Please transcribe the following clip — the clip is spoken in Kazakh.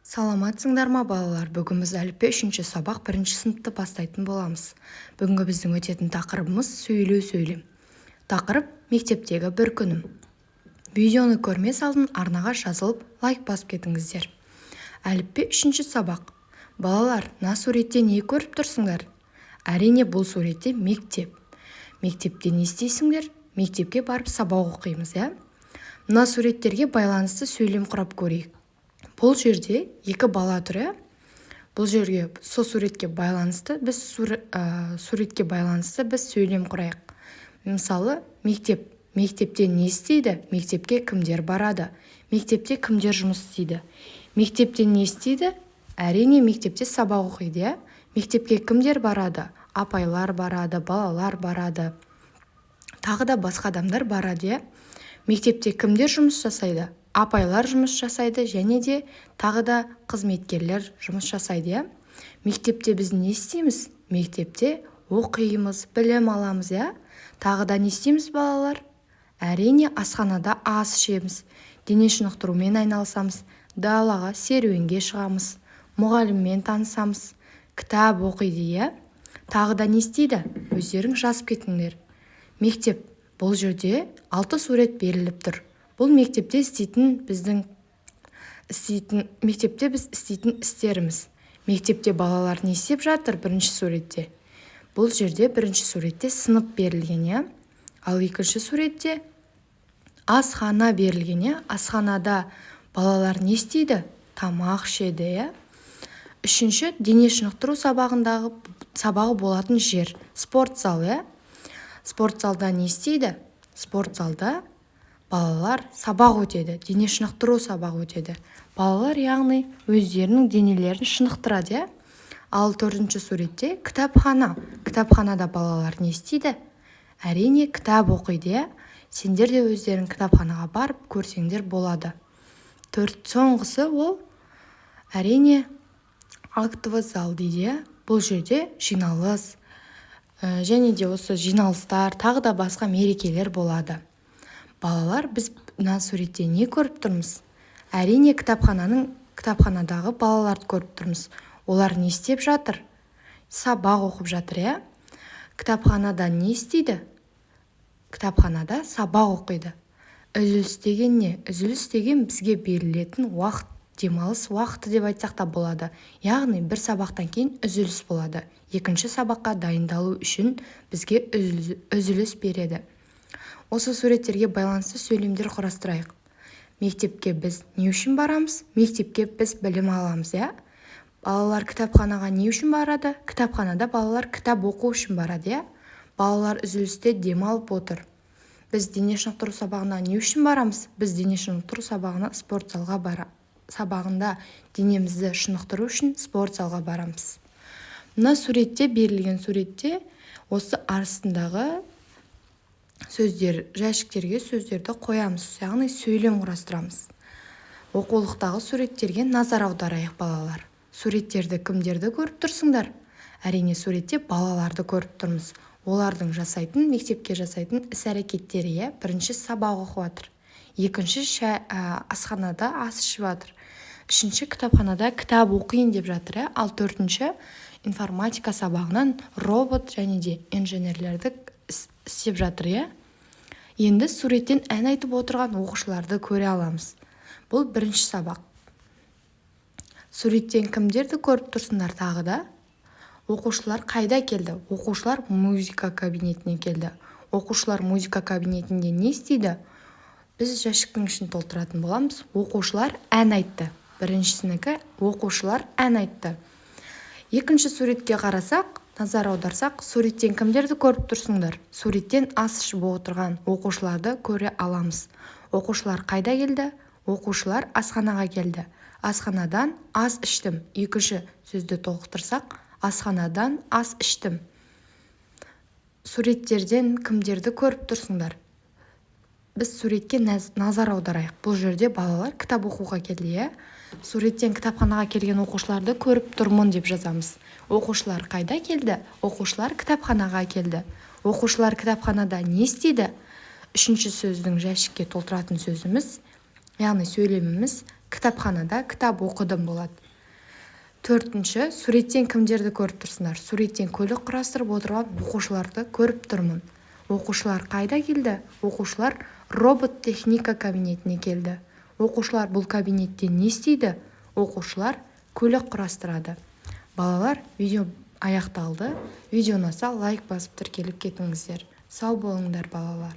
Саламатсыңдар ма балалар? Бүгін біз әліппе 3-ші сабақ 1-ші сыныпты бастайтын боламыз. Бүгінгі біздің өтетін тақырыбымыз сөйлем. Тақырып мектептегі бір күнім. Видеоны көрмес алдын арнаға жазылып, лайк басып кетіңіздер. Әліппе 3-ші сабақ. Балалар, мына суретте не көріп тұрсыңдар? Әрине бұл суретте мектеп. Мектепте не істейсіңдер? Мектепке барып сабақ оқимыз, Мына суреттерге байланысты сөйлем құрап көрейік. Бұл жерде екі бала тұр, Бұл жерге сол суретке байланысты біз сөйлем құрайық. Мысалы, мектепте не істейді? Мектепке кімдер барады? Мектепте кімдер жұмыс істейді? Мектепте не істейді? Әрине мектепте сабақ оқиды, Мектепке кімдер барады? Апайлар барады, балалар барады. Тағы да басқа адамдар барады, Мектепте кімдер жұмыс жасайды? Апайлар жұмыс жасайды, және де тағы да қызметкерлер жұмыс жасайды, Мектепте біз не істейміз? Мектепте оқимыз, білім аламыз, Тағы да не істейміз, балалар? Әрине асханада ас ішеміз, дене шынықтырумен айналысамыз, далаға серуенге шығамыз, мұғаліммен танысамыз, кітап оқиды, Тағы да не істейді? Өздерің жазып кетіңдер. Мектеп. Бұл жерде 6 сурет беріліп тұр. Бұл мектепте мектепте біз істейтін істеріміз. Мектепте балалар не істеп жатыр 1-ші суретте? Бұл жерде 1-ші суретте сынып берілген, Ал 2-ші суретте асхана берілген, Асханада балалар не істейді? Тамақ ішеді, 3-ші дене шынықтыру сабағы болатын жер. Спорт зал, Спорт залда не істейді? Спорт залда балалар сабақ өтеді, дене шынықтыру сабағы өтеді. Балалар яғни өздерінің денелерін шынықтырады, Ал 4-ші суретте кітапхана. Кітапханада балалар не істейді? Әрине кітап оқиды, Сендер де өздерің кітапханаға барып көрсеңдер болады. Соңғысы ол әрине актовый зал дейді. Бұл жерде жиналыс, және де осы жиналыстар, тағы да басқа мерекелер болады. Балалар, біз мына суретте не көріп тұрмыз? Әрине кітапханадағы балаларды көріп тұрмыз. Олар не істеп жатыр? Сабақ оқып жатыр, Кітапханада не істейді? Кітапханада сабақ оқиды. Үзіліс деген не? Үзіліс деген бізге берілетін уақыт, демалыс уақыты деп айтсақ та болады. Яғни бір сабақтан кейін үзіліс болады. 2-ші сабаққа дайындалу үшін бізге үзіліс береді. Осы суреттерге байланысты сөйлемдер құрастырайық. Мектепке біз не үшін барамыз? Мектепке біз білім аламыз, Балалар кітапханаға не үшін барады? Кітапханада балалар кітап оқу үшін барады, Балалар үзілісте демалып отыр. Біз дене шынықтыру сабағына не үшін барамыз? Біз дене шынықтыру сабағына спорт залға сабағында денемізді шынықтыру үшін спорт залға барамыз. Мына суретте берілген суретте осы астындағы жәшіктерге сөздерді қоямыз, яғни сөйлем құрастырамыз. Оқулықтағы суреттерге назар аударайық, балалар. Суреттерді кімдерді көріп тұрсыңдар? Әрине суретте балаларды көріп тұрмыз. Олардың мектепке жасайтын іс-әрекеттері, 1-ші сабақ оқып жатыр. 2-ші асханада ас ішіп жатыр. 3-ші кітапханада кітап оқиын деп жатыр, Ал 4-ші информатика сабағынан робот және де инженерлерді істеп жатыр, Енді суреттен ән айтып отырған оқушыларды көре аламыз. Бұл 1-ші сабақ. Суреттен кімдерді көріп тұрсыңдар тағы да? Оқушылар қайда келді? Оқушылар музыка кабинетіне келді. Оқушылар музыка кабинетінде не істейді? Біз жәшіктің ішін толтыратын боламыз. Оқушылар ән айтты. 1-шісінікі оқушылар ән айтты. 2-ші суретке қарасақ, назар аударсақ, суреттен кімдерді көріп тұрсыңдар? Суреттен ас ішіп отырған оқушыларды көре аламыз. Оқушылар қайда келді? Оқушылар асханаға келді. Асханадан ас іштім. 2-ші сөзді толықтырсақ, асханадан ас іштім. Суреттерден кімдерді көріп тұрсыңдар? Біз суретке назар аударайық. Бұл жерде балалар кітап оқуға келді, Суреттен кітапханаға келген оқушыларды көріп тұрмын деп жазамыз. Оқушылар қайда келді? Оқушылар кітапханаға келді. Оқушылар кітапханада не істейді? 3-ші сөздің жәшікке толтыратын сөзіміз, яғни сөйлеміміз кітапханада кітап оқыдым болады. 4-ші, суреттен кімдерді көріп тұрсыңдар? Суреттен көлік құрастырып отырған оқушыларды көріп тұрмын. Оқушылар қайда келді? Оқушылар робот техника кабинетіне келді. Оқушылар бұл кабинетте не істейді? Оқушылар көлік құрастырады. Балалар, видео аяқталды. Видео ұнаса лайк басып тіркеліп кетіңіздер. Сау болыңдар балалар.